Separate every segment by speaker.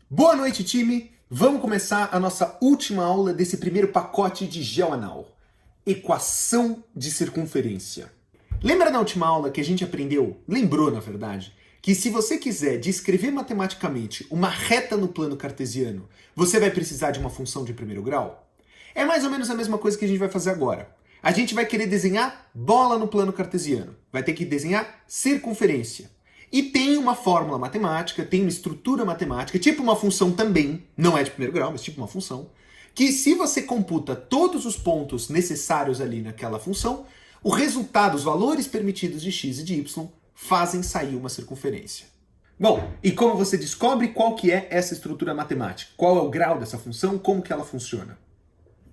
Speaker 1: Boa noite, time! Vamos começar a nossa última aula desse primeiro pacote de GeoAnal. Equação de circunferência. Lembra na última aula que a gente aprendeu, lembrou na verdade, que se você quiser descrever matematicamente uma reta no plano cartesiano, você vai precisar de uma função de primeiro grau? É mais ou menos a mesma coisa que a gente vai fazer agora. A gente vai querer desenhar bola no plano cartesiano. Vai ter que desenhar circunferência. E tem uma fórmula matemática, tem uma estrutura matemática, tipo uma função também, não é de primeiro grau, mas tipo uma função, que se você computa todos os pontos necessários ali naquela função, o resultado, os valores permitidos de x e de y, fazem sair uma circunferência. Bom, e como você descobre qual que é essa estrutura matemática? Qual é o grau dessa função? Como que ela funciona?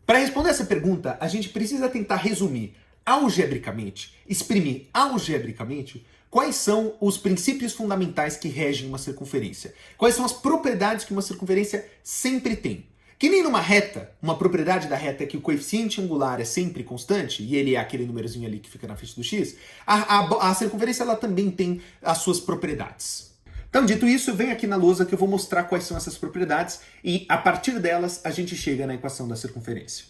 Speaker 1: Para responder essa pergunta, a gente precisa tentar resumir algebricamente, exprimir algebricamente, quais são os princípios fundamentais que regem uma circunferência. Quais são as propriedades que uma circunferência sempre tem. Que nem numa reta, uma propriedade da reta é que o coeficiente angular é sempre constante, e ele é aquele númerozinho ali que fica na frente do x, a circunferência ela também tem as suas propriedades. Então, dito isso, vem aqui na lousa que eu vou mostrar quais são essas propriedades e, a partir delas, a gente chega na equação da circunferência.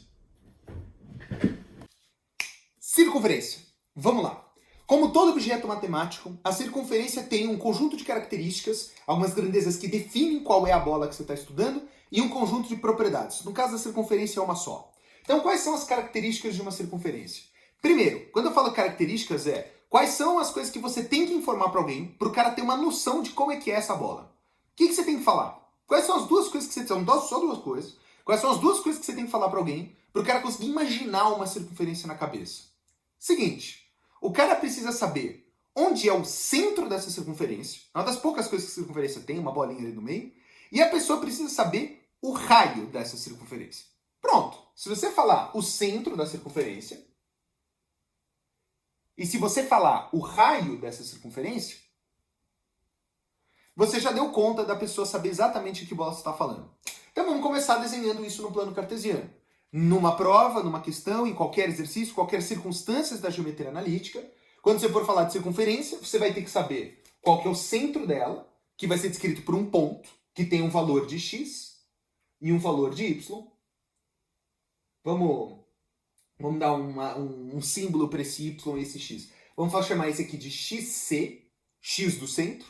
Speaker 1: Circunferência. Vamos lá. Como todo objeto matemático, a circunferência tem um conjunto de características, algumas grandezas que definem qual é a bola que você está estudando, e um conjunto de propriedades. No caso da circunferência, é uma só. Então, quais são as características de uma circunferência? Primeiro, quando eu falo características, quais são as coisas que você tem que informar para alguém, para o cara ter uma noção de como é que é essa bola? O que você tem que falar? Quais são as duas coisas que você... São só duas coisas. Quais são as duas coisas que você tem que falar para alguém, para o cara conseguir imaginar uma circunferência na cabeça? Seguinte, o cara precisa saber onde é o centro dessa circunferência, uma das poucas coisas que a circunferência tem, uma bolinha ali no meio, e a pessoa precisa saber o raio dessa circunferência. Pronto. Se você falar o centro da circunferência, e se você falar o raio dessa circunferência, você já deu conta da pessoa saber exatamente de que bola você está falando. Então vamos começar desenhando isso no plano cartesiano. Numa prova, numa questão, em qualquer exercício, qualquer circunstância da geometria analítica, quando você for falar de circunferência, você vai ter que saber qual que é o centro dela, que vai ser descrito por um ponto, que tem um valor de x e um valor de y. Vamos dar um símbolo para esse y e esse x. Vamos chamar esse aqui de xc, x do centro,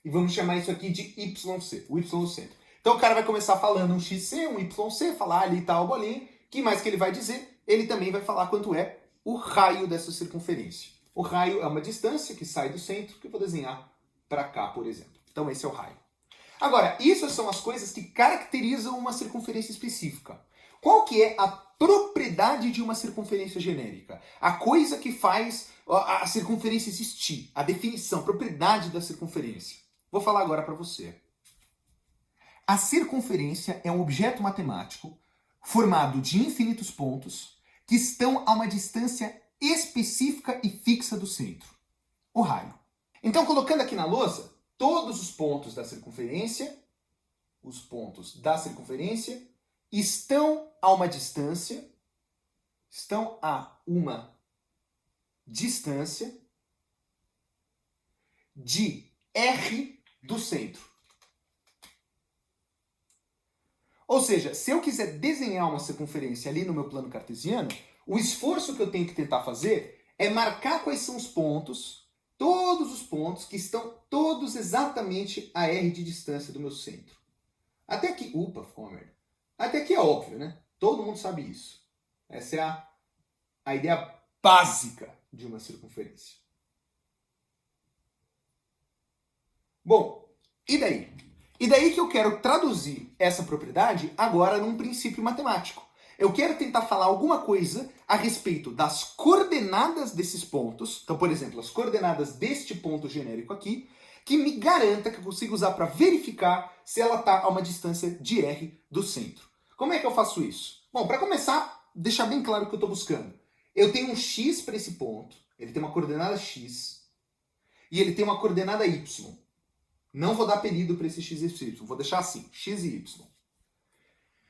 Speaker 1: e vamos chamar isso aqui de yc, o y do centro. Então o cara vai começar falando um xc, um yc, falar ali e tal, bolinha. Que mais que ele vai dizer? Ele também vai falar quanto é o raio dessa circunferência. O raio é uma distância que sai do centro, que eu vou desenhar para cá, por exemplo. Então esse é o raio. Agora, isso são as coisas que caracterizam uma circunferência específica. Qual que é a propriedade de uma circunferência genérica? A coisa que faz a circunferência existir, a definição, a propriedade da circunferência. Vou falar agora para você. A circunferência é um objeto matemático formado de infinitos pontos que estão a uma distância específica e fixa do centro, o raio. Então, colocando aqui na lousa, todos os pontos da circunferência, estão a uma distância de R do centro. Ou seja, se eu quiser desenhar uma circunferência ali no meu plano cartesiano, o esforço que eu tenho que tentar fazer é marcar quais são os pontos, todos os pontos que estão todos exatamente a R de distância do meu centro. Até aqui, ficou uma merda. Até aqui é óbvio, né? Todo mundo sabe isso. Essa é a ideia básica de uma circunferência. Bom, e daí? E daí que eu quero traduzir essa propriedade agora num princípio matemático. Eu quero tentar falar alguma coisa a respeito das coordenadas desses pontos. Então, por exemplo, as coordenadas deste ponto genérico aqui, que me garanta que eu consigo usar para verificar se ela está a uma distância de R do centro. Como é que eu faço isso? Bom, para começar, deixar bem claro o que eu estou buscando. Eu tenho um x para esse ponto, ele tem uma coordenada x, e ele tem uma coordenada y. Não vou dar apelido para esse x e esse y, vou deixar assim, x e y.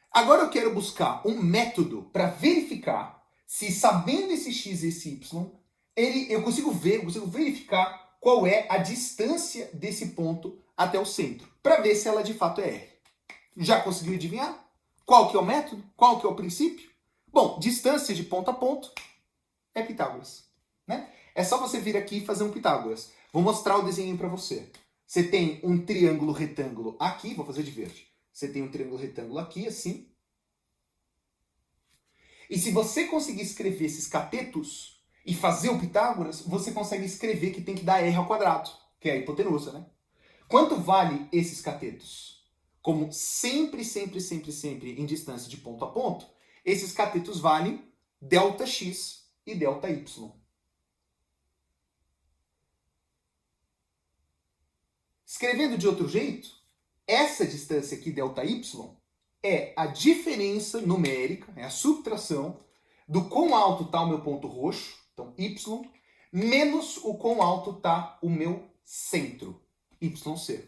Speaker 1: Agora eu quero buscar um método para verificar se, sabendo esse x e esse y, eu consigo verificar qual é a distância desse ponto até o centro, para ver se ela de fato é R. Já conseguiu adivinhar? Qual que é o método? Qual que é o princípio? Bom, distância de ponto a ponto é Pitágoras, né? É só você vir aqui e fazer um Pitágoras. Vou mostrar o desenho para você. Você tem um triângulo retângulo aqui, vou fazer de verde. Você tem um triângulo retângulo aqui, assim. E se você conseguir escrever esses catetos e fazer o Pitágoras, você consegue escrever que tem que dar r ao quadrado, que é a hipotenusa, né? Quanto vale esses catetos? Como sempre, sempre, sempre, sempre em distância de ponto a ponto, esses catetos valem ΔX e ΔY. Escrevendo de outro jeito, essa distância aqui, ΔY, é a diferença numérica, é a subtração do quão alto está o meu ponto roxo, então Y, menos o quão alto está o meu centro, YC.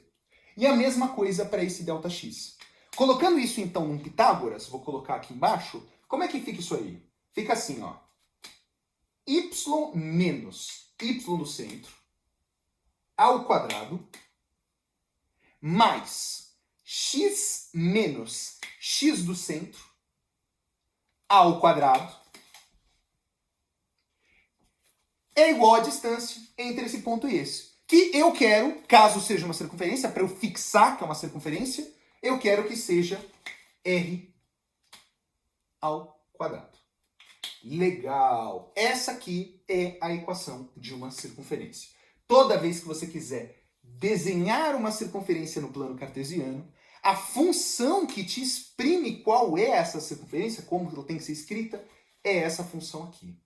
Speaker 1: E a mesma coisa para esse ΔX. Colocando isso então num Pitágoras, vou colocar aqui embaixo, como é que fica isso aí? Fica assim, ó. Y menos Y do centro ao quadrado mais x menos x do centro ao quadrado é igual à distância entre esse ponto e esse. Que eu quero, caso seja uma circunferência, para eu fixar que é uma circunferência, eu quero que seja r ao quadrado. Legal! Essa aqui é a equação de uma circunferência. Toda vez que você quiser desenhar uma circunferência no plano cartesiano, a função que te exprime qual é essa circunferência, como ela tem que ser escrita, é essa função aqui.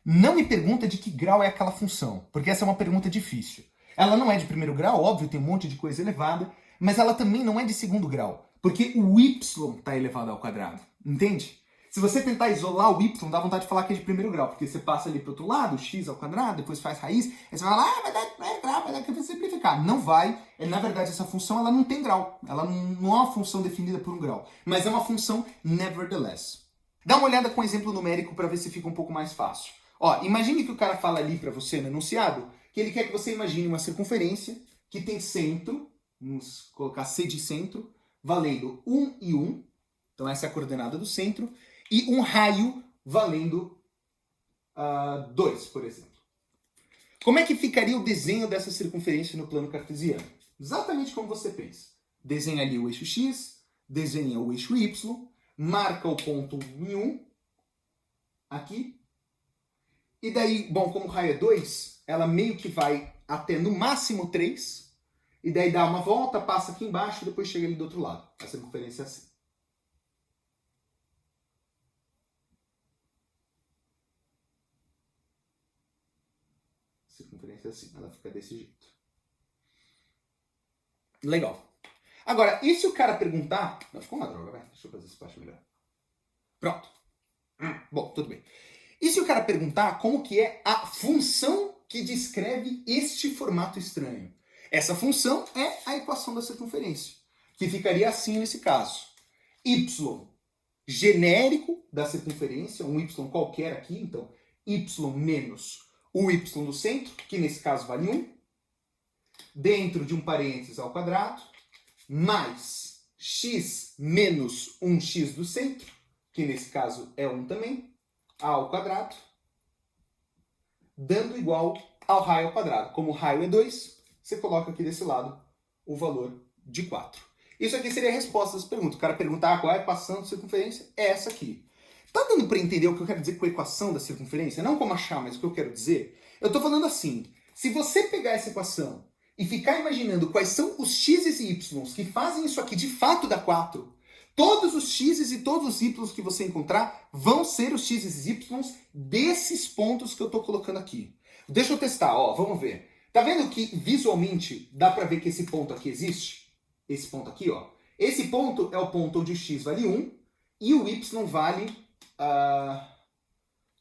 Speaker 1: Não me pergunta de que grau é aquela função, porque essa é uma pergunta difícil. Ela não é de primeiro grau, óbvio, tem um monte de coisa elevada, mas ela também não é de segundo grau, porque o y está elevado ao quadrado, entende? Se você tentar isolar o y, dá vontade de falar que é de primeiro grau, porque você passa ali para o outro lado, x ao quadrado, depois faz raiz, aí você vai lá, vai dar grau, vai dar que vai simplificar. Não vai. Na verdade, essa função ela não tem grau. Ela não é uma função definida por um grau, mas é uma função nevertheless. Dá uma olhada com um exemplo numérico para ver se fica um pouco mais fácil. Ó, imagine que o cara fala ali para você no enunciado que ele quer que você imagine uma circunferência que tem centro, vamos colocar C de centro, valendo 1 e 1. Então essa é a coordenada do centro. E um raio valendo 2, por exemplo. Como é que ficaria o desenho dessa circunferência no plano cartesiano? Exatamente como você pensa. Desenha ali o eixo x, desenha o eixo y, marca o ponto em 1, aqui. E daí, bom, como o raio é 2, ela meio que vai até no máximo 3, e daí dá uma volta, passa aqui embaixo e depois chega ali do outro lado. A circunferência é assim. Circunferência assim, ela fica desse jeito. Legal. Agora, e se o cara perguntar... Não, ficou uma droga, vai. Deixa eu fazer essa parte melhor. Pronto. Bom, tudo bem. E se o cara perguntar como que é a função que descreve este formato estranho? Essa função é a equação da circunferência, que ficaria assim nesse caso. Y genérico da circunferência, um y qualquer aqui, então y menos o y do centro, que nesse caso vale 1, dentro de um parênteses ao quadrado, mais x menos 1x do centro, que nesse caso é 1 também, ao quadrado, dando igual ao raio ao quadrado. Como o raio é 2, você coloca aqui desse lado o valor de 4. Isso aqui seria a resposta das perguntas. O cara perguntar qual é a equação da circunferência, é essa aqui. Tá dando para entender o que eu quero dizer com a equação da circunferência? Não como achar, mas o que eu quero dizer? Eu estou falando assim, se você pegar essa equação e ficar imaginando quais são os x's e y's que fazem isso aqui de fato dar 4, todos os x's e todos os y's que você encontrar vão ser os x's e y's desses pontos que eu estou colocando aqui. Deixa eu testar, ó, vamos ver. Tá vendo que visualmente dá para ver que esse ponto aqui existe? Esse ponto aqui, ó. Esse ponto é o ponto onde o x vale 1 e o y vale...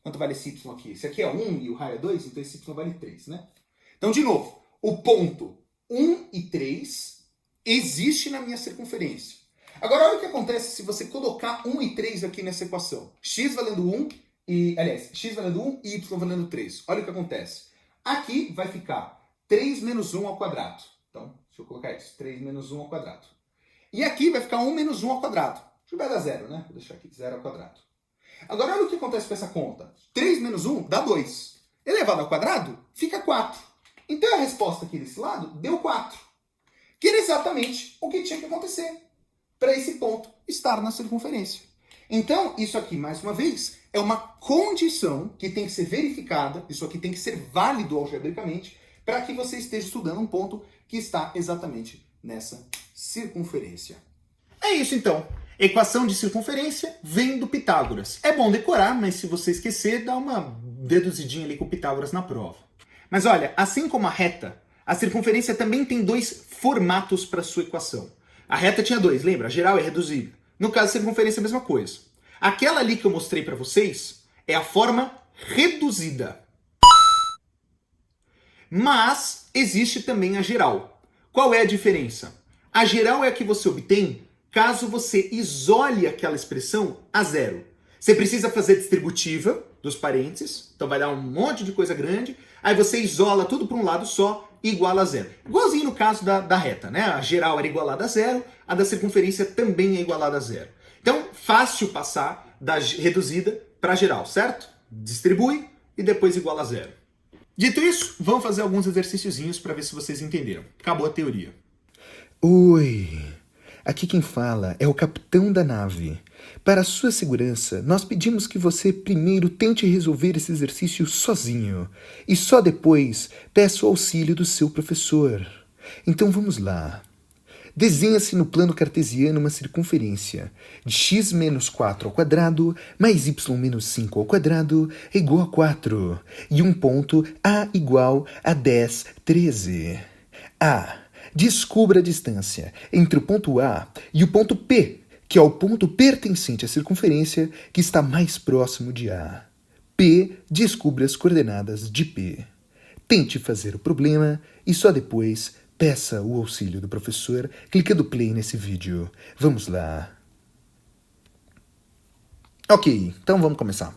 Speaker 1: quanto vale esse y aqui? Esse aqui é 1 e o raio é 2, então esse y vale 3, né? Então, de novo, o ponto 1 e 3 existe na minha circunferência. Agora, olha o que acontece se você colocar 1 e 3 aqui nessa equação. X valendo 1 e... Aliás, x valendo 1 e y valendo 3. Olha o que acontece. Aqui vai ficar 3 menos 1 ao quadrado. Então, deixa eu colocar isso. 3 menos 1 ao quadrado. E aqui vai ficar 1 menos 1 ao quadrado. Que vai dar 0, né? Vou deixar aqui 0 ao quadrado. Agora olha o que acontece com essa conta. 3 menos 1 dá 2. Elevado ao quadrado fica 4. Então a resposta aqui desse lado deu 4. Que era exatamente o que tinha que acontecer para esse ponto estar na circunferência. Então, isso aqui, mais uma vez, é uma condição que tem que ser verificada, isso aqui tem que ser válido algebricamente, para que você esteja estudando um ponto que está exatamente nessa circunferência. É isso então. Equação de circunferência vem do Pitágoras. É bom decorar, mas se você esquecer, dá uma deduzidinha ali com o Pitágoras na prova. Mas olha, assim como a reta, a circunferência também tem 2 formatos para sua equação. A reta tinha 2, lembra? A geral e a reduzida. No caso, a circunferência é a mesma coisa. Aquela ali que eu mostrei para vocês é a forma reduzida. Mas existe também a geral. Qual é a diferença? A geral é a que você obtém caso você isole aquela expressão a zero. Você precisa fazer distributiva dos parênteses, então vai dar um monte de coisa grande, aí você isola tudo para um lado só e iguala a zero. Igualzinho no caso da reta, né? A geral era igualada a zero, a da circunferência também é igualada a zero. Então, fácil passar da reduzida para a geral, certo? Distribui e depois iguala a zero. Dito isso, vamos fazer alguns exercíciozinhos para ver se vocês entenderam. Acabou a teoria.
Speaker 2: Oi, aqui quem fala é o capitão da nave. Para sua segurança, nós pedimos que você primeiro tente resolver esse exercício sozinho e só depois peça o auxílio do seu professor. Então vamos lá. Desenha-se no plano cartesiano uma circunferência de x menos 4 ao quadrado mais y menos 5 ao quadrado é igual a 4 e um ponto A igual a 10, 13. A. Descubra a distância entre o ponto A e o ponto P, que é o ponto pertencente à circunferência que está mais próximo de A. P. Descubra as coordenadas de P. Tente fazer o problema e só depois peça o auxílio do professor clicando play nesse vídeo. Vamos lá. Ok, então vamos começar.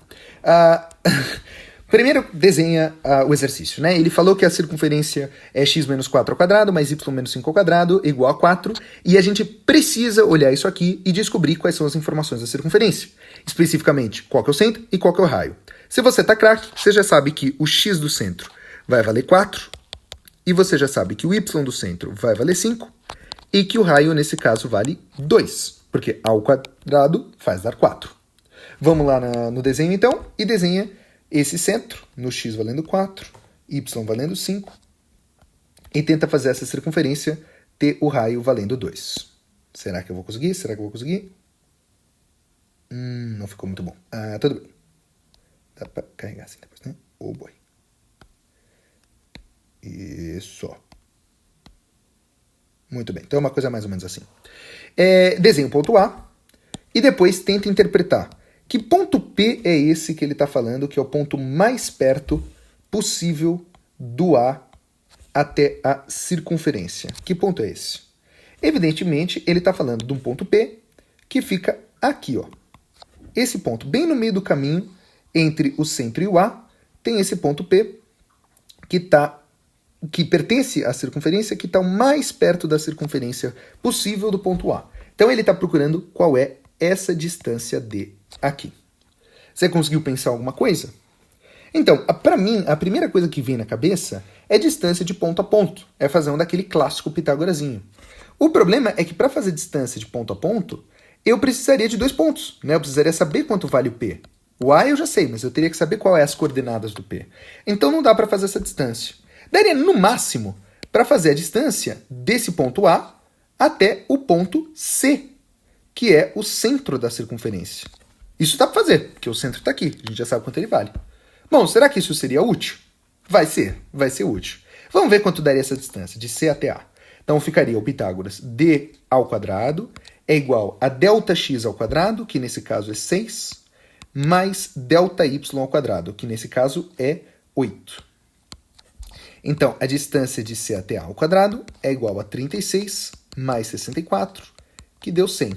Speaker 2: Primeiro desenha o exercício, né? Ele falou que a circunferência é x menos 4 ao quadrado mais y menos 5 ao quadrado igual a 4, e a gente precisa olhar isso aqui e descobrir quais são as informações da circunferência. Especificamente, qual que é o centro e qual que é o raio. Se você tá craque, você já sabe que o x do centro vai valer 4, e você já sabe que o y do centro vai valer 5, e que o raio, nesse caso, vale 2, porque a ao quadrado faz dar 4. Vamos lá no desenho, então, e desenha esse centro, no x valendo 4, y valendo 5, e tenta fazer essa circunferência ter o raio valendo 2. Será que eu vou conseguir? Será que eu vou conseguir? Não ficou muito bom. Tudo bem. Dá pra carregar assim depois, né? Oh boy. Isso. Muito bem. Então é uma coisa mais ou menos assim. Desenha o ponto A e depois tenta interpretar que ponto P é esse que ele está falando, que é o ponto mais perto possível do A até a circunferência. Que ponto é esse? Evidentemente, ele está falando de um ponto P que fica aqui, ó. Esse ponto, bem no meio do caminho entre o centro e o A, tem esse ponto P que pertence à circunferência, que está o mais perto da circunferência possível do ponto A. Então ele está procurando qual é essa distância D aqui. Você conseguiu pensar alguma coisa? Então, para mim, a primeira coisa que vem na cabeça é distância de ponto a ponto. É fazer um daquele clássico pitagorazinho. O problema é que para fazer distância de ponto a ponto, eu precisaria de 2 pontos, né? Eu precisaria saber quanto vale o P. O A eu já sei, mas eu teria que saber qual é as coordenadas do P. Então não dá para fazer essa distância. Daria, no máximo, para fazer a distância desse ponto A até o ponto C, que é o centro da circunferência. Isso dá para fazer, porque o centro está aqui, a gente já sabe quanto ele vale. Bom, será que isso seria útil? Vai ser útil. Vamos ver quanto daria essa distância, de C até A. Então ficaria o Pitágoras D ao quadrado é igual a ΔX ao quadrado, que nesse caso é 6, mais ΔY ao quadrado, que nesse caso é 8. Então, a distância de C até A ao quadrado é igual a 36 mais 64, que deu 100.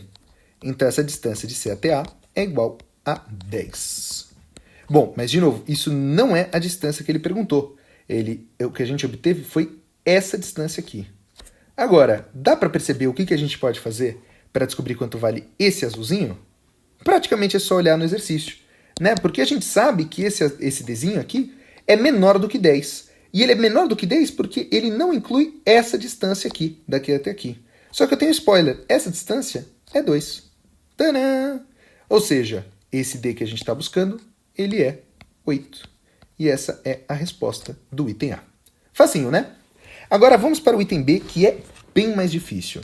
Speaker 2: Então, essa distância de C até A é igual a 10. Bom, mas de novo, isso não é a distância que ele perguntou. O que a gente obteve foi essa distância aqui. Agora, dá para perceber o que a gente pode fazer para descobrir quanto vale esse azulzinho, praticamente é só olhar no exercício, né? Porque a gente sabe que esse Dzinho aqui é menor do que 10. E ele é menor do que 10 porque ele não inclui essa distância aqui, daqui até aqui. Só que eu tenho spoiler, essa distância é 2. Tadã! Ou seja, esse D que a gente está buscando, ele é 8. E essa é a resposta do item A. Facinho, né? Agora vamos para o item B, que é bem mais difícil.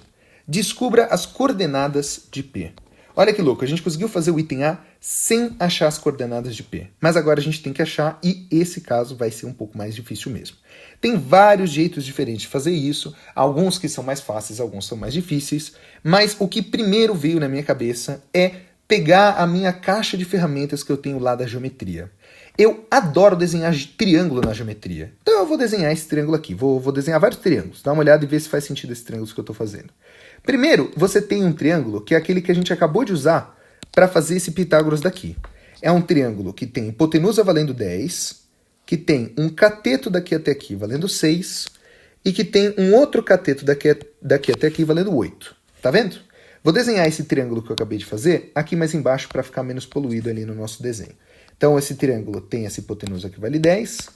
Speaker 2: Descubra as coordenadas de P. Olha que louco, a gente conseguiu fazer o item A sem achar as coordenadas de P. Mas agora a gente tem que achar e esse caso vai ser um pouco mais difícil mesmo. Tem vários jeitos diferentes de fazer isso, alguns que são mais fáceis, alguns são mais difíceis, mas o que primeiro veio na minha cabeça é pegar a minha caixa de ferramentas que eu tenho lá da geometria. Eu adoro desenhar triângulo na geometria. Então eu vou desenhar esse triângulo aqui, vou desenhar vários triângulos. Dá uma olhada e vê se faz sentido esse triângulo que eu estou fazendo. Primeiro, você tem um triângulo, que é aquele que a gente acabou de usar para fazer esse Pitágoras daqui. É um triângulo que tem hipotenusa valendo 10, que tem um cateto daqui até aqui valendo 6, e que tem um outro cateto daqui até aqui valendo 8. Tá vendo? Vou desenhar esse triângulo que eu acabei de fazer aqui mais embaixo para ficar menos poluído ali no nosso desenho. Então, esse triângulo tem essa hipotenusa que vale 10,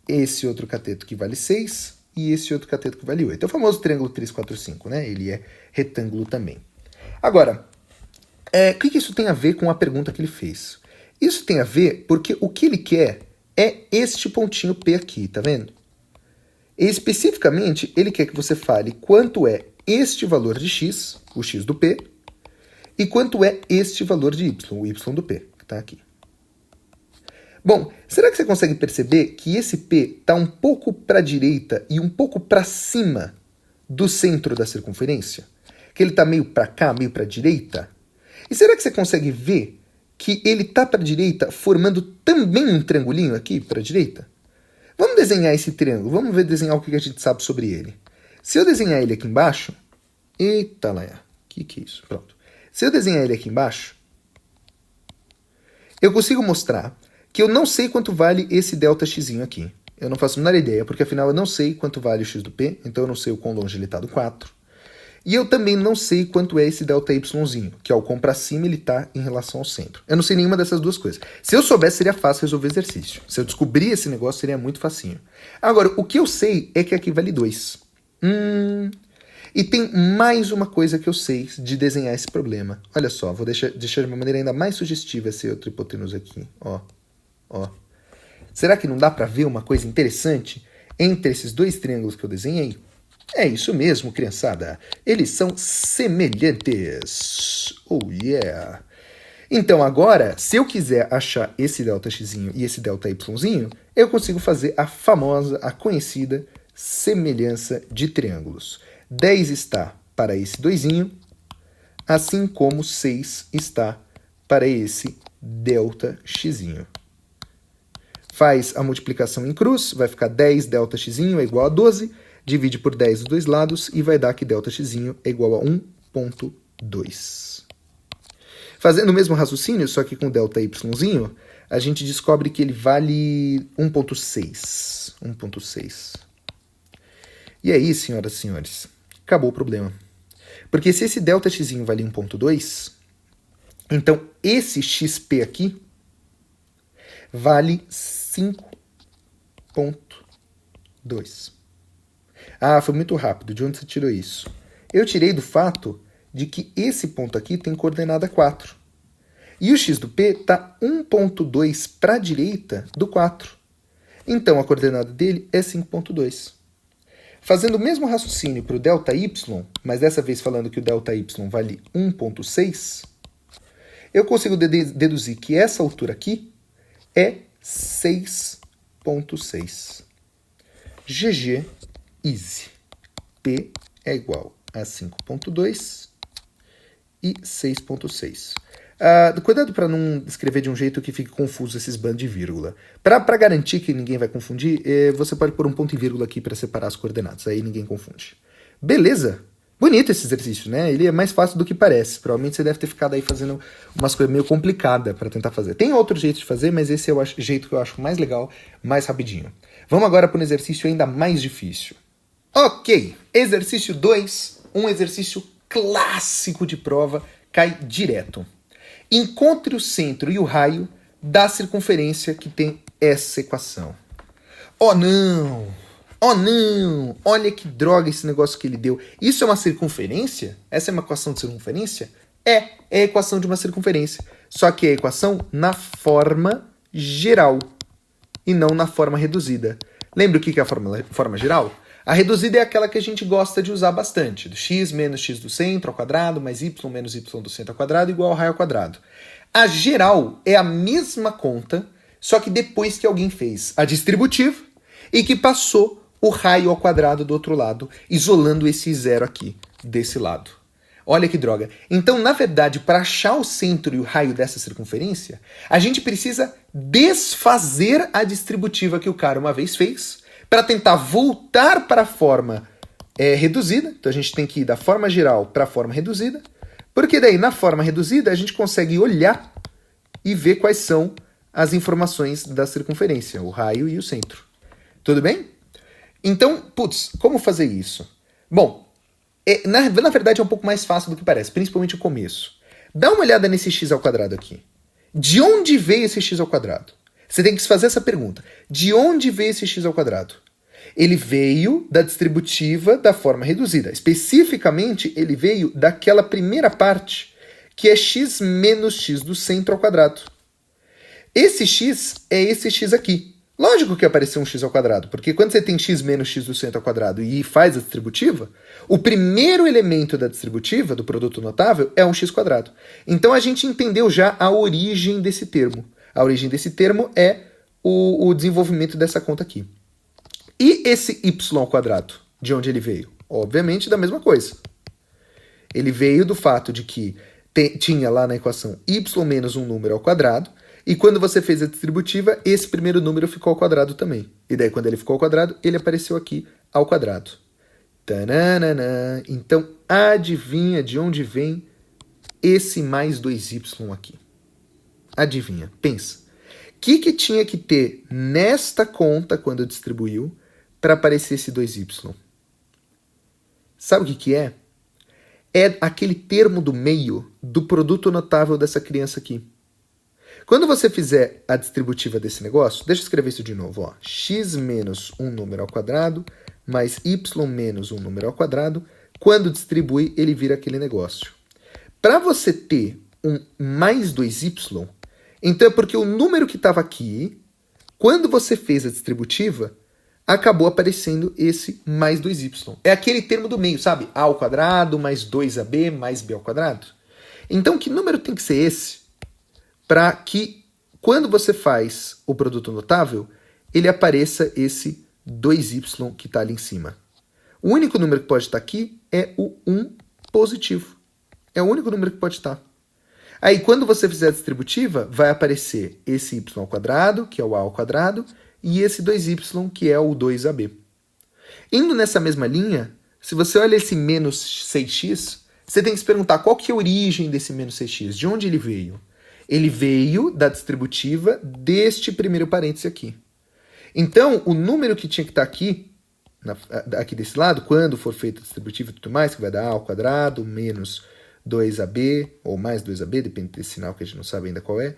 Speaker 2: esse outro cateto que vale 6, e esse outro cateto que vale 8. É o famoso triângulo 3, 4, 5, né? Ele é retângulo também. Agora, o que isso tem a ver com a pergunta que ele fez? Isso tem a ver porque o que ele quer é este pontinho P aqui, tá vendo? E, especificamente, ele quer que você fale quanto é este valor de x, o x do P, e quanto é este valor de y, o y do P, que está aqui. Bom, será que você consegue perceber que esse P está um pouco para a direita e um pouco para cima do centro da circunferência? Que ele está meio para cá, meio para a direita? E será que você consegue ver que ele está para a direita formando também um triangulinho aqui para a direita? Vamos desenhar esse triângulo, vamos ver desenhar o que a gente sabe sobre ele. Se eu desenhar ele aqui embaixo... Eita lá, que é isso? Pronto. Se eu desenhar ele aqui embaixo, eu consigo mostrar que eu não sei quanto vale esse ΔX aqui. Eu não faço a menor ideia, porque afinal eu não sei quanto vale o x do P, então eu não sei o quão longe ele está do 4. E eu também não sei quanto é esse ΔY, que é o quão para cima ele está em relação ao centro. Eu não sei nenhuma dessas duas coisas. Se eu soubesse, seria fácil resolver o exercício. Se eu descobrir esse negócio, seria muito facinho. Agora, o que eu sei é que aqui vale 2. E tem mais uma coisa que eu sei de desenhar esse problema. Olha só, vou deixar de uma maneira ainda mais sugestiva esse outro hipotenusa aqui. Ó. Será que não dá para ver uma coisa interessante entre esses dois triângulos que eu desenhei? É isso mesmo, criançada. Eles são semelhantes. Oh, yeah! Então, agora, se eu quiser achar esse ΔX e esse ΔY, eu consigo fazer a famosa, a conhecida semelhança de triângulos. 10 está para esse 2, assim como 6 está para esse ΔX. Faz a multiplicação em cruz, vai ficar 10 ΔX é igual a 12, divide por 10 dos dois lados e vai dar que ΔX é igual a 1,2. Fazendo o mesmo raciocínio, só que com ΔY, a gente descobre que ele vale 1,6. 1,6. E aí, senhoras e senhores, acabou o problema. Porque se esse ΔX vale 1,2, então esse XP aqui vale 5,2. Ah, foi muito rápido. De onde você tirou isso? Eu tirei do fato de que esse ponto aqui tem coordenada 4. E o x do P está 1,2 para a direita do 4. Então, a coordenada dele é 5,2. Fazendo o mesmo raciocínio para o ΔY, mas dessa vez falando que o ΔY vale 1,6, eu consigo deduzir que essa altura aqui é 6,6. GG, easy. P é igual a 5,2 e 6,6. Cuidado para não escrever de um jeito que fique confuso esses bandos de vírgula. Para garantir que ninguém vai confundir, você pode pôr um ponto e vírgula aqui para separar as coordenadas, aí ninguém confunde. Beleza? Bonito esse exercício, né? Ele é mais fácil do que parece. Provavelmente você deve ter ficado aí fazendo umas coisas meio complicadas para tentar fazer. Tem outro jeito de fazer, mas esse é o jeito que eu acho mais legal, mais rapidinho. Vamos agora para um exercício ainda mais difícil. Ok, exercício 2, um exercício clássico de prova, cai direto. Encontre o centro e o raio da circunferência que tem essa equação. Oh não! Oh não! Olha que droga esse negócio que ele deu. Isso é uma circunferência? Essa é uma equação de circunferência? É a equação de uma circunferência. Só que é a equação na forma geral e não na forma reduzida. Lembra o que é a forma geral? A reduzida é aquela que a gente gosta de usar bastante. Do x menos x do centro ao quadrado, mais y menos y do centro ao quadrado, igual ao raio ao quadrado. A geral é a mesma conta, só que depois que alguém fez a distributiva e que passou o raio ao quadrado do outro lado, isolando esse zero aqui, desse lado. Olha que droga. Então, na verdade, para achar o centro e o raio dessa circunferência, a gente precisa desfazer a distributiva que o cara uma vez fez, para tentar voltar para a forma reduzida. Então a gente tem que ir da forma geral para a forma reduzida, porque daí na forma reduzida a gente consegue olhar e ver quais são as informações da circunferência, o raio e o centro. Tudo bem? Então, putz, como fazer isso? Bom, na verdade é um pouco mais fácil do que parece, principalmente o começo. Dá uma olhada nesse x ao quadrado aqui. De onde veio esse x ao quadrado? Você tem que se fazer essa pergunta. De onde veio esse x ao quadrado? Ele veio da distributiva da forma reduzida. Especificamente, ele veio daquela primeira parte, que é x menos x do centro ao quadrado. Esse x é esse x aqui. Lógico que apareceu um x ao quadrado, porque quando você tem x menos x do centro ao quadrado e faz a distributiva, o primeiro elemento da distributiva, do produto notável, é um x quadrado. Então a gente entendeu já a origem desse termo. A origem desse termo é o desenvolvimento dessa conta aqui. E esse y ao quadrado, de onde ele veio? Obviamente da mesma coisa. Ele veio do fato de que tinha lá na equação y menos um número ao quadrado, e quando você fez a distributiva, esse primeiro número ficou ao quadrado também. E daí quando ele ficou ao quadrado, ele apareceu aqui ao quadrado. Tananana. Então adivinha de onde vem esse mais 2y aqui? Adivinha, pensa. O que tinha que ter nesta conta, quando distribuiu, para aparecer esse 2y? Sabe o que é? É aquele termo do meio do produto notável dessa criança aqui. Quando você fizer a distributiva desse negócio, deixa eu escrever isso de novo. Ó. X menos um número ao quadrado mais y menos um número ao quadrado. Quando distribui, ele vira aquele negócio. Para você ter um mais 2y, então é porque o número que estava aqui, quando você fez a distributiva, acabou aparecendo esse mais 2y. É aquele termo do meio, sabe? A ao quadrado mais 2ab mais b ao quadrado. Então, que número tem que ser esse para que, quando você faz o produto notável, ele apareça esse 2y que está ali em cima? O único número que pode estar aqui é o 1 positivo. É o único número que pode estar. Aí, quando você fizer a distributiva, vai aparecer esse y ao quadrado, que é o a ao quadrado, e esse 2y, que é o 2ab. Indo nessa mesma linha, se você olha esse menos 6x, você tem que se perguntar qual que é a origem desse menos 6x, de onde ele veio? Ele veio da distributiva deste primeiro parêntese aqui. Então, o número que tinha que estar aqui, aqui desse lado, quando for feita a distributiva e tudo mais, que vai dar a ao quadrado menos 2ab, ou mais 2ab, depende desse sinal que a gente não sabe ainda qual é,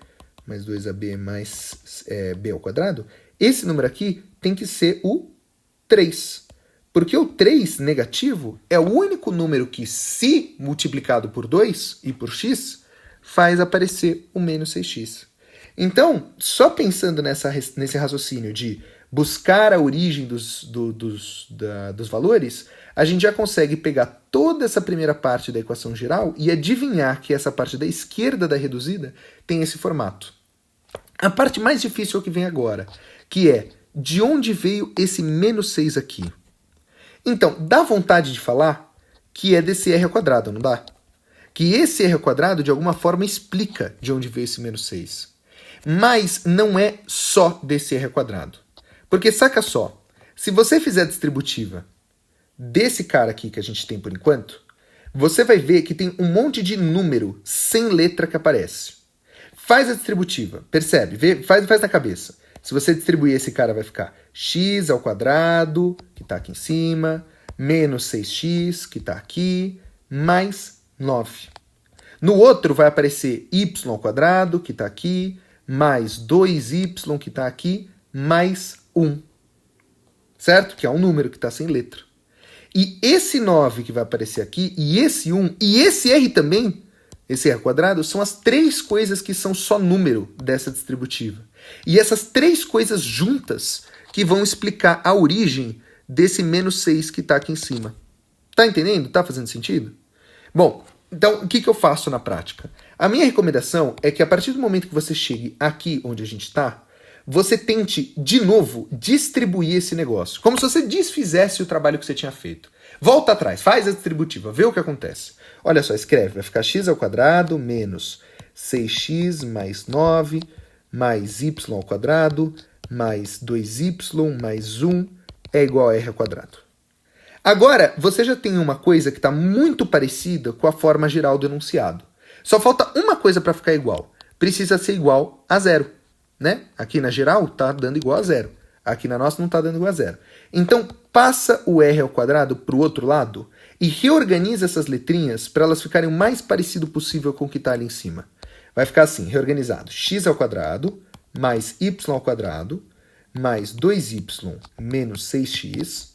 Speaker 2: mais 2ab mais b ao quadrado, esse número aqui tem que ser o 3. Porque o 3 negativo é o único número que, se multiplicado por 2 e por x, faz aparecer o menos 6x. Então, só pensando nesse raciocínio de buscar a origem dos valores, a gente já consegue pegar toda essa primeira parte da equação geral e adivinhar que essa parte da esquerda da reduzida tem esse formato. A parte mais difícil é o que vem agora, que é de onde veio esse menos 6 aqui. Então, dá vontade de falar que é desse r ao quadrado, não dá? Que esse r ao quadrado, de alguma forma, explica de onde veio esse menos 6. Mas não é só desse r ao quadrado. Porque, saca só, se você fizer a distributiva desse cara aqui que a gente tem por enquanto, você vai ver que tem um monte de número sem letra que aparece. Faz a distributiva, percebe? Faz na cabeça. Se você distribuir esse cara, vai ficar x ao quadrado, que está aqui em cima, menos 6x, que está aqui, mais 9. No outro vai aparecer y ao quadrado, que está aqui, mais 2y, que está aqui, mais 1. Certo? Que é um número que está sem letra. E esse 9 que vai aparecer aqui, e esse 1, e esse r também, esse r quadrado, são as três coisas que são só número dessa distributiva. E essas três coisas juntas que vão explicar a origem desse menos 6 que está aqui em cima. Tá entendendo? Tá fazendo sentido? Bom, então o que eu faço na prática? A minha recomendação é que a partir do momento que você chegue aqui onde a gente está, você tente, de novo, distribuir esse negócio. Como se você desfizesse o trabalho que você tinha feito. Volta atrás, faz a distributiva, vê o que acontece. Olha só, escreve, vai ficar x ao quadrado menos 6x mais 9 mais y ao quadrado mais 2y mais 1 é igual a r ao quadrado. Agora, você já tem uma coisa que está muito parecida com a forma geral do enunciado. Só falta uma coisa para ficar igual. Precisa ser igual a zero. Né? Aqui na geral está dando igual a zero. Aqui na nossa não está dando igual a zero. Então, passa o r ao quadrado para o outro lado e reorganiza essas letrinhas para elas ficarem o mais parecido possível com o que está ali em cima. Vai ficar assim, reorganizado. X ao quadrado mais y ao quadrado mais 2y menos 6x.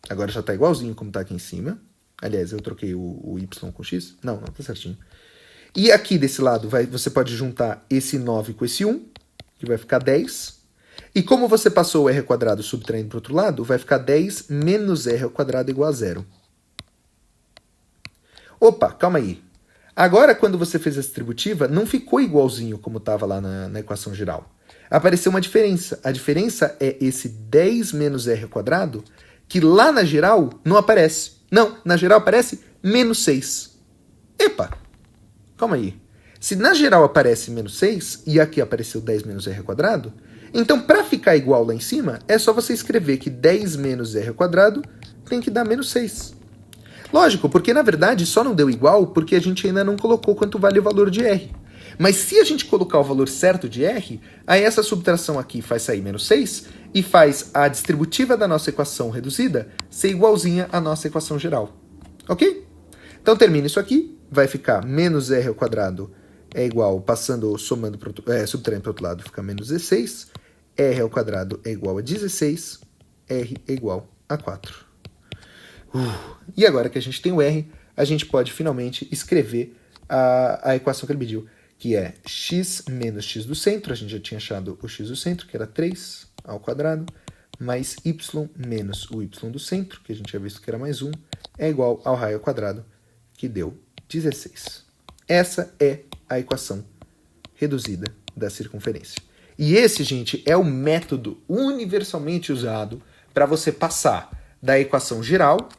Speaker 2: Agora já está igualzinho como está aqui em cima. Aliás, eu troquei o y com x. Não, está certinho. E aqui desse lado você pode juntar esse 9 com esse 1. Que vai ficar 10. E como você passou o r ao quadrado subtraindo para o outro lado, vai ficar 10 menos r ao quadrado igual a 0. Opa, calma aí. Agora, quando você fez a distributiva, não ficou igualzinho como estava lá na equação geral. Apareceu uma diferença. A diferença é esse 10 menos r ao quadrado, que lá na geral não aparece. Não, na geral aparece menos 6. Epa, calma aí. Se na geral aparece menos 6, e aqui apareceu 10 menos r ao quadrado, então para ficar igual lá em cima, é só você escrever que 10 menos r ao quadrado tem que dar menos 6. Lógico, porque na verdade só não deu igual porque a gente ainda não colocou quanto vale o valor de r. Mas se a gente colocar o valor certo de r, aí essa subtração aqui faz sair menos 6 e faz a distributiva da nossa equação reduzida ser igualzinha à nossa equação geral. Ok? Então termina isso aqui, vai ficar menos r ao quadrado é igual, subtraindo para o outro lado, fica menos 16. R ao quadrado é igual a 16. R é igual a 4. E agora que a gente tem o R, a gente pode finalmente escrever a equação que ele pediu, que é x menos x do centro, a gente já tinha achado o x do centro, que era 3 ao quadrado, mais y menos o y do centro, que a gente já visto que era mais 1, é igual ao raio ao quadrado, que deu 16. Essa é a equação reduzida da circunferência. E esse, gente, é o método universalmente usado para você passar da equação geral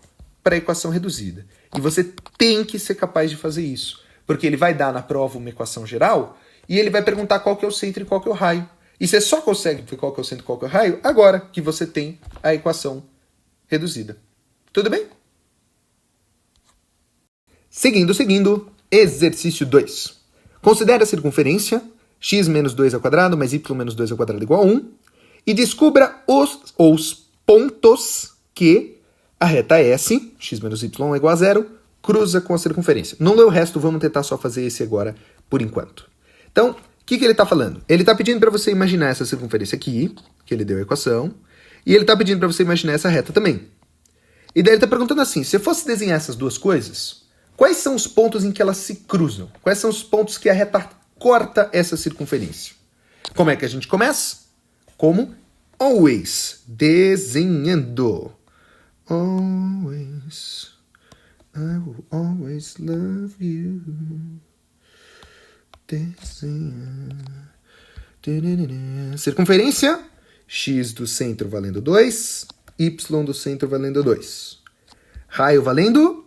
Speaker 2: para a equação reduzida. E você tem que ser capaz de fazer isso, porque ele vai dar na prova uma equação geral e ele vai perguntar qual que é o centro e qual que é o raio. E você só consegue ver qual que é o centro e qual que é o raio agora que você tem a equação reduzida. Tudo bem? Seguindo, exercício 2. Considere a circunferência x menos 2 ao quadrado mais y menos 2 ao quadrado igual a 1 e descubra os pontos que a reta S, x menos y é igual a 0, cruza com a circunferência. Não lê o resto, vamos tentar só fazer esse agora por enquanto. Então, o que ele está falando? Ele está pedindo para você imaginar essa circunferência aqui, que ele deu a equação, e ele está pedindo para você imaginar essa reta também. E daí ele está perguntando assim, se eu fosse desenhar essas duas coisas, quais são os pontos em que elas se cruzam? Quais são os pontos que a reta corta essa circunferência? Como é que a gente começa? Como? Always. Desenhando. Always. I will always love you. Desenha. Circunferência. X do centro valendo 2. Y do centro valendo 2. Raio valendo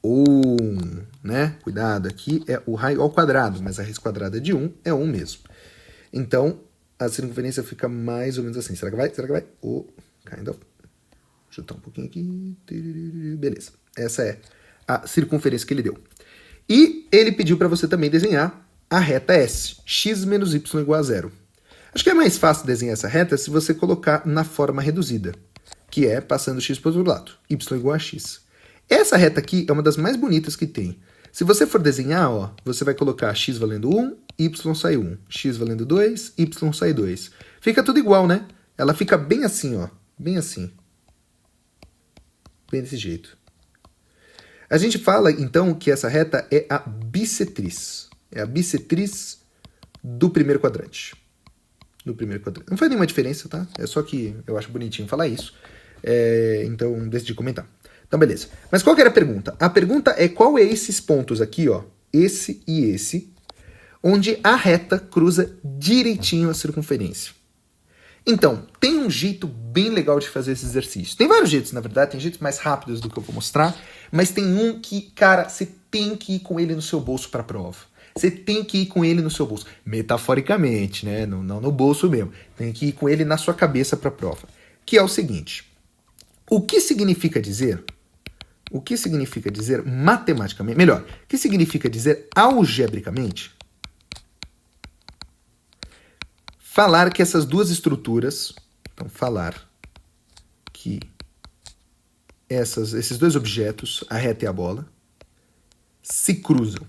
Speaker 2: 1, né? Cuidado, aqui é o raio ao quadrado, mas a raiz quadrada de 1 é 1 mesmo. Então, a circunferência fica mais ou menos assim. Será que vai? Será que vai? Kind of. Chutar um pouquinho aqui. Beleza. Essa é a circunferência que ele deu. E ele pediu para você também desenhar a reta S. X menos y igual a 0. Acho que é mais fácil desenhar essa reta se você colocar na forma reduzida, que é passando x para o outro lado. Y igual a x. Essa reta aqui é uma das mais bonitas que tem. Se você for desenhar, ó, você vai colocar x valendo 1, y sai 1. X valendo 2, y sai 2. Fica tudo igual, né? Ela fica bem assim, ó. Bem assim. Bem desse jeito. A gente fala, então, que essa reta é a bissetriz. É a bissetriz do primeiro quadrante. Não faz nenhuma diferença, tá? É só que eu acho bonitinho falar isso. Então, decidi comentar. Então, beleza. Mas qual que era a pergunta? A pergunta é qual é esses pontos aqui, ó, esse e esse, onde a reta cruza direitinho a circunferência. Então, tem um jeito bem legal de fazer esse exercício. Tem vários jeitos, na verdade, tem jeitos mais rápidos do que eu vou mostrar, mas tem um que, cara, você tem que ir com ele no seu bolso para a prova. Você tem que ir com ele no seu bolso. Metaforicamente, né? Não no bolso mesmo. Tem que ir com ele na sua cabeça para a prova. Que é o seguinte. O que significa dizer matematicamente, melhor, o que significa dizer algebricamente? Falar que essas duas estruturas, então falar que esses dois objetos, a reta e a bola, se cruzam.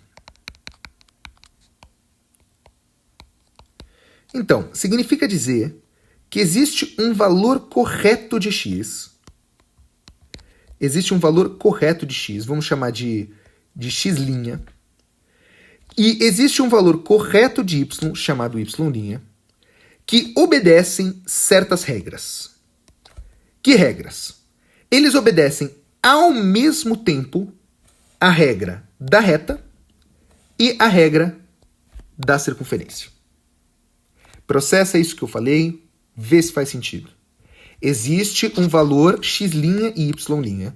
Speaker 2: Então, significa dizer que existe um valor correto de x. Existe um valor correto de x, vamos chamar de x'. E existe um valor correto de y, chamado y', que obedecem certas regras. Que regras? Eles obedecem ao mesmo tempo a regra da reta e a regra da circunferência. Processa isso que eu falei, vê se faz sentido. Existe um valor x' e y'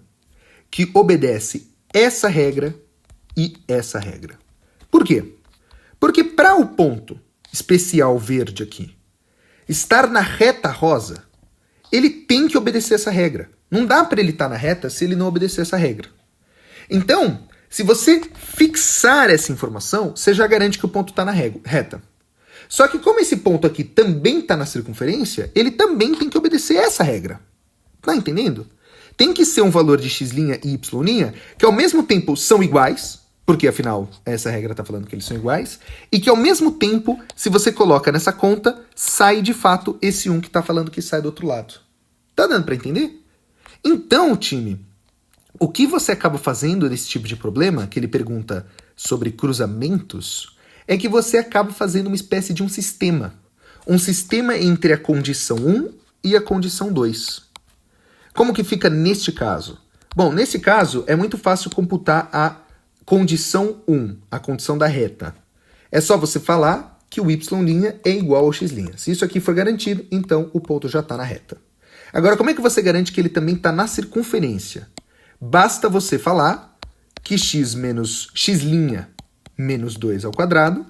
Speaker 2: que obedece essa regra e essa regra. Por quê? Porque para o ponto especial verde aqui estar na reta rosa, ele tem que obedecer essa regra. Não dá para ele estar na reta se ele não obedecer essa regra. Então, se você fixar essa informação, você já garante que o ponto está na reta. Só que como esse ponto aqui também está na circunferência, ele também tem que obedecer essa regra. Tá entendendo? Tem que ser um valor de x' e y' que ao mesmo tempo são iguais, porque afinal essa regra está falando que eles são iguais, e que ao mesmo tempo, se você coloca nessa conta, sai de fato esse 1 que está falando que sai do outro lado. Tá dando para entender? Então, time, o que você acaba fazendo nesse tipo de problema, que ele pergunta sobre cruzamentos, é que você acaba fazendo uma espécie de um sistema. Um sistema entre a condição 1 e a condição 2. Como que fica neste caso? Bom, nesse caso é muito fácil computar a condição 1, a condição da reta. É só você falar que o y' é igual ao x'. Se isso aqui for garantido, então o ponto já está na reta. Agora, como é que você garante que ele também está na circunferência? Basta você falar que x' menos 2 ao quadrado,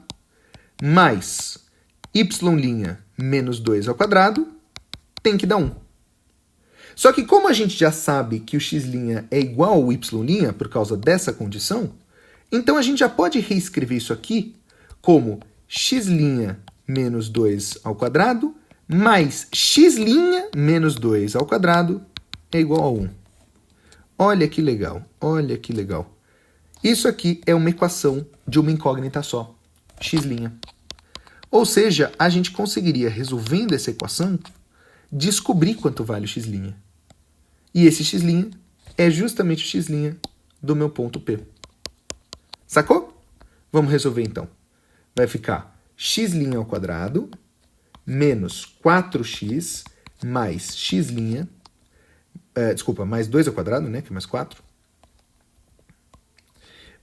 Speaker 2: mais y' menos 2 ao quadrado, tem que dar 1. Só que como a gente já sabe que o x' é igual ao y' por causa dessa condição, então a gente já pode reescrever isso aqui como x' menos 2 ao quadrado mais x' menos 2 ao quadrado é igual a 1. Olha que legal, olha que legal. Isso aqui é uma equação de uma incógnita só, x'. Ou seja, a gente conseguiria, resolvendo essa equação, descobrir quanto vale o x'. E esse x' é justamente o x' do meu ponto P. Sacou? Vamos resolver então. Vai ficar x' ao quadrado menos 4x mais x', mais 2 ao quadrado, né, que é mais 4,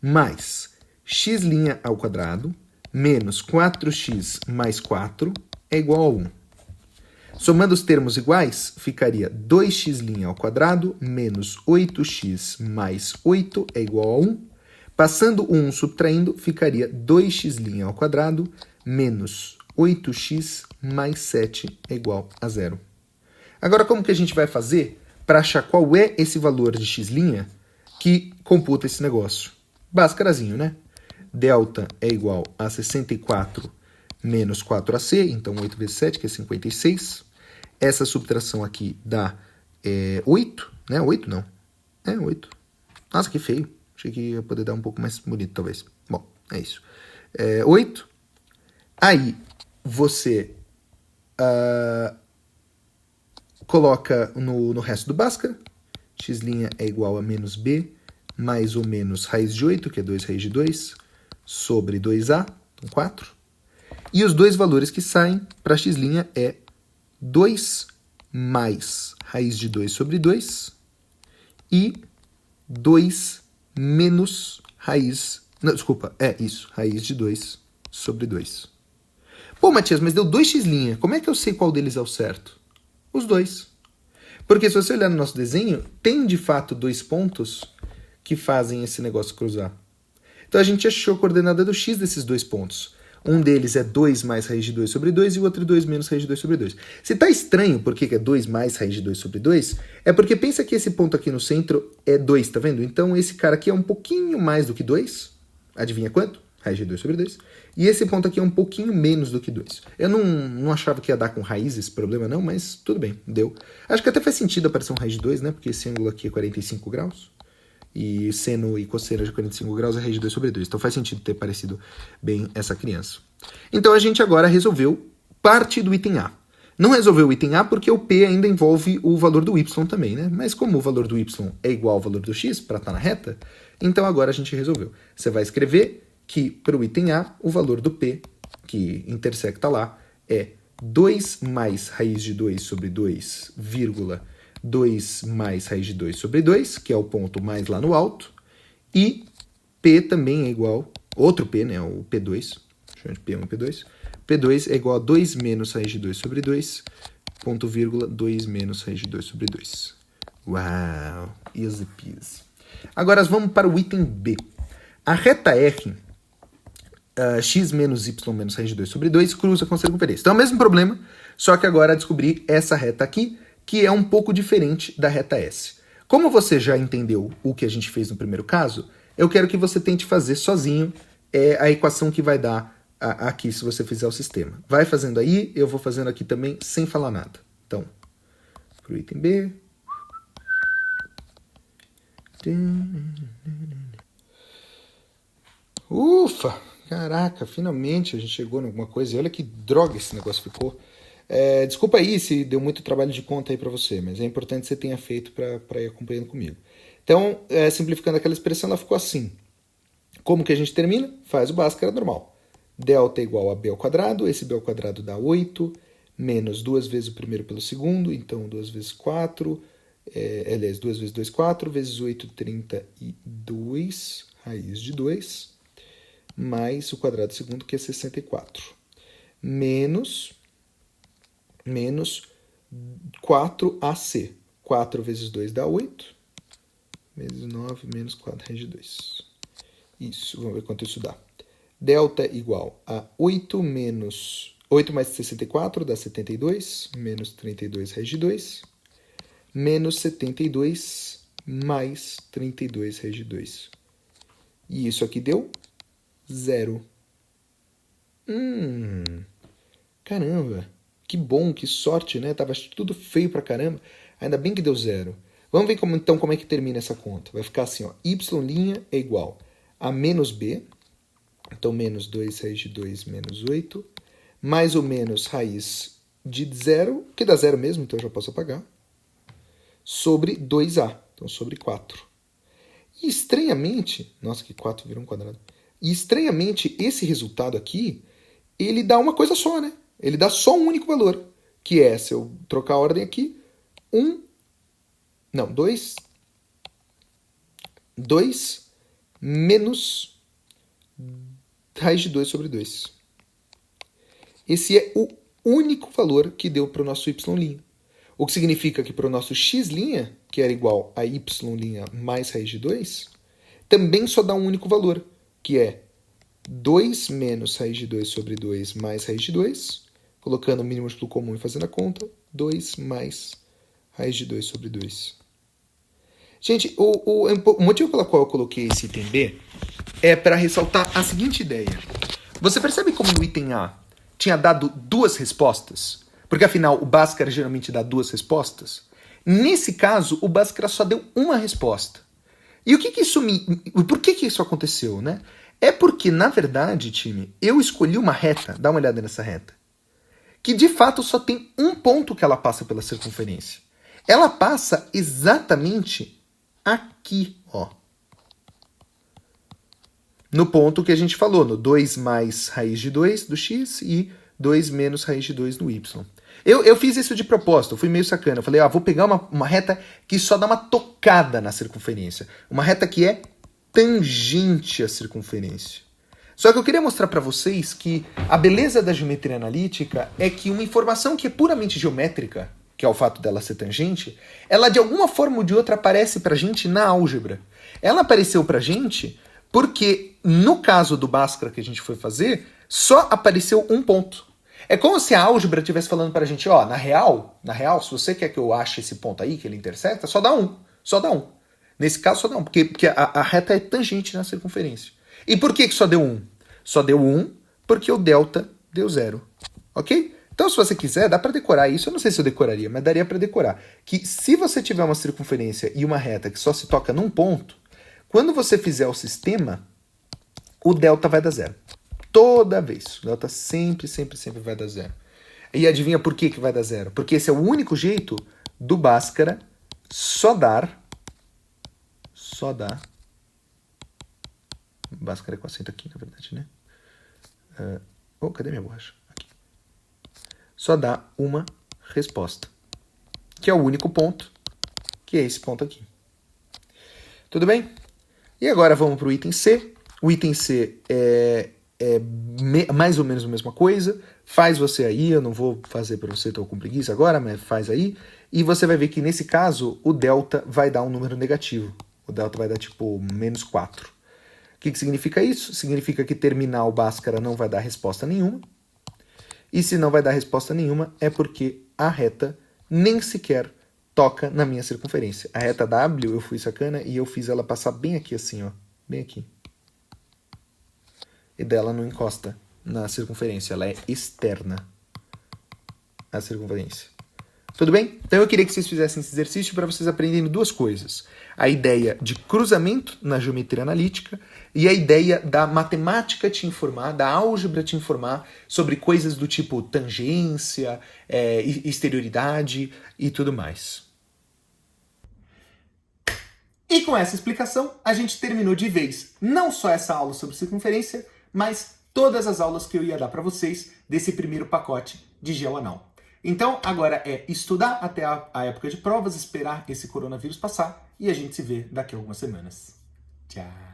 Speaker 2: mais x' ao quadrado menos 4x mais 4 é igual a 1. Somando os termos iguais, ficaria 2x' ao quadrado menos 8x mais 8 é igual a 1. Passando o 1 subtraindo, ficaria 2x' ao quadrado menos 8x mais 7 é igual a 0. Agora, como que a gente vai fazer para achar qual é esse valor de x' que computa esse negócio? Básicarazinho, né? Delta é igual a 64 menos 4ac, então 8 vezes 7, que é 56. Essa subtração aqui dá 8, né? 8 não. 8. Nossa, que feio. Achei que ia poder dar um pouco mais bonito, talvez. Bom, é isso. 8. Aí, você coloca no resto do Bhaskara. X' é igual a menos B, mais ou menos raiz de 8, que é 2 raiz de 2, sobre 2A, então 4. E os dois valores que saem para x' é 2 mais raiz de 2 sobre 2 e 2 menos raiz... Não, desculpa, raiz de 2 sobre 2. Pô, Matias, mas deu 2x'. Como é que eu sei qual deles é o certo? Os dois. Porque se você olhar no nosso desenho, tem de fato 2 pontos que fazem esse negócio cruzar. Então a gente achou a coordenada do x desses 2 pontos. Um deles é 2 mais raiz de 2 sobre 2 e o outro é 2 menos raiz de 2 sobre 2. Se tá estranho por que é 2 mais raiz de 2 sobre 2, é porque pensa que esse ponto aqui no centro é 2, tá vendo? Então esse cara aqui é um pouquinho mais do que 2. Adivinha quanto? Raiz de 2 sobre 2. E esse ponto aqui é um pouquinho menos do que 2. Eu não achava que ia dar com raiz esse problema não, mas tudo bem, deu. Acho que até faz sentido aparecer um raiz de 2, né? Porque esse ângulo aqui é 45 graus. E seno e cosseno de 45 graus é raiz de 2 sobre 2. Então faz sentido ter parecido bem essa criança. Então a gente agora resolveu parte do item A. Não resolveu o item A porque o P ainda envolve o valor do Y também, né? Mas como o valor do Y é igual ao valor do X para estar na reta, então agora a gente resolveu. Você vai escrever que para o item A, o valor do P, que intersecta lá, é 2 mais raiz de 2 sobre 2, vírgula, 2 mais raiz de 2 sobre 2, que é o ponto mais lá no alto, e P também é igual, outro P, né, o P2, chama de P1 e P2, P2 é igual a 2 menos raiz de 2 sobre 2, ponto vírgula, 2 menos raiz de 2 sobre 2. Uau, easy peasy. Agora vamos para o item B. A reta R, x menos y menos raiz de 2 sobre 2, cruza com a circunferência. Então é o mesmo problema, só que agora descobri essa reta aqui, que é um pouco diferente da reta S. Como você já entendeu o que a gente fez no primeiro caso, eu quero que você tente fazer sozinho a equação que vai dar aqui se você fizer o sistema. Vai fazendo aí, eu vou fazendo aqui também sem falar nada. Então, para o item B... Ufa! Caraca, finalmente a gente chegou em alguma coisa. E olha que droga esse negócio ficou. Desculpa aí se deu muito trabalho de conta aí para você, mas é importante que você tenha feito para ir acompanhando comigo. Então, simplificando aquela expressão, ela ficou assim. Como que a gente termina? Faz o Bhaskara normal. Delta é igual a B ao quadrado. Esse B ao quadrado dá 8, menos 2 vezes o primeiro pelo segundo, então 2 vezes 4, aliás, 2 vezes 2, 4, vezes 8, 32, raiz de 2, mais o quadrado segundo, que é 64, menos 4AC. 4 vezes 2 dá 8, vezes 9, menos 4 raiz de 2. Isso, vamos ver quanto isso dá. Delta igual a 8 mais 64 dá 72, menos 32 raiz de 2, menos 72 mais 32 raiz de 2. E isso aqui deu 0. Caramba, que bom, que sorte, né? Tava tudo feio pra caramba, ainda bem que deu 0. Vamos ver como é que termina essa conta. Vai ficar assim, ó, y' é igual a menos b, então menos 2 raiz de 2 menos 8, mais ou menos raiz de 0, que dá 0 mesmo, então eu já posso apagar, sobre 2a, então sobre 4. E estranhamente, nossa, que 4 virou um quadrado. E estranhamente, esse resultado aqui, ele dá uma coisa só, né? Ele dá só um único valor, que é, se eu trocar a ordem aqui, 2 menos raiz de 2 sobre 2. Esse é o único valor que deu para o nosso y'. O que significa que para o nosso x', que era igual a y' mais raiz de 2, também só dá um único valor, que é 2 menos raiz de 2 sobre 2 mais raiz de 2, colocando o mínimo múltiplo comum e fazendo a conta, 2 mais raiz de 2 sobre 2. Gente, o motivo pelo qual eu coloquei esse item B é para ressaltar a seguinte ideia. Você percebe como no item A tinha dado 2 respostas? Porque afinal o Bhaskara geralmente dá 2 respostas. Nesse caso, o Bhaskara só deu uma resposta. E o que que isso por que que isso aconteceu, né? É porque, na verdade, time, eu escolhi uma reta, dá uma olhada nessa reta, que de fato só tem um ponto que ela passa pela circunferência. Ela passa exatamente aqui, ó. No ponto que a gente falou, no 2 mais raiz de 2 do x e 2 menos raiz de 2 do y. Eu fiz isso de propósito, eu fui meio sacana. Eu falei, vou pegar uma reta que só dá uma tocada na circunferência. Uma reta que é tangente à circunferência. Só que eu queria mostrar para vocês que a beleza da geometria analítica é que uma informação que é puramente geométrica, que é o fato dela ser tangente, ela de alguma forma ou de outra aparece pra gente na álgebra. Ela apareceu pra gente porque, no caso do Bhaskara que a gente foi fazer, só apareceu um ponto. É como se a álgebra estivesse falando pra gente, na real, se você quer que eu ache esse ponto aí, que ele intersecta, só dá um. Nesse caso, só dá um, porque a reta é tangente na circunferência. E por que só deu um? Só deu um porque o delta deu 0. Ok? Então, se você quiser, dá para decorar isso. Eu não sei se eu decoraria, mas daria para decorar. Que se você tiver uma circunferência e uma reta que só se toca num ponto, quando você fizer o sistema, o delta vai dar 0. Toda vez. O delta sempre vai dar 0. E adivinha por que vai dar 0? Porque esse é o único jeito do Bhaskara só dar. Bhaskara é com acento aqui, na verdade, né? Cadê minha borracha? Aqui. Só dá uma resposta. Que é o único ponto, que é esse ponto aqui. Tudo bem? E agora vamos para o item C. O item C é mais ou menos a mesma coisa. Faz você aí, eu não vou fazer para você, estou com preguiça agora, mas faz aí. E você vai ver que nesse caso o delta vai dar um número negativo. O delta vai dar tipo menos 4. O que significa isso? Significa que terminar o Bhaskara não vai dar resposta nenhuma. E se não vai dar resposta nenhuma, é porque a reta nem sequer toca na minha circunferência. A reta W, eu fui sacana e eu fiz ela passar bem aqui assim, ó. Bem aqui. E dela não encosta na circunferência, ela é externa à circunferência. Tudo bem? Então eu queria que vocês fizessem esse exercício para vocês aprenderem duas coisas. A ideia de cruzamento na geometria analítica e a ideia da matemática te informar, da álgebra te informar sobre coisas do tipo tangência, exterioridade e tudo mais.
Speaker 1: E com essa explicação, a gente terminou de vez não só essa aula sobre circunferência, mas todas as aulas que eu ia dar para vocês desse primeiro pacote de GeoAnal. Então, agora é estudar até a época de provas, esperar esse coronavírus passar e a gente se vê daqui a algumas semanas. Tchau!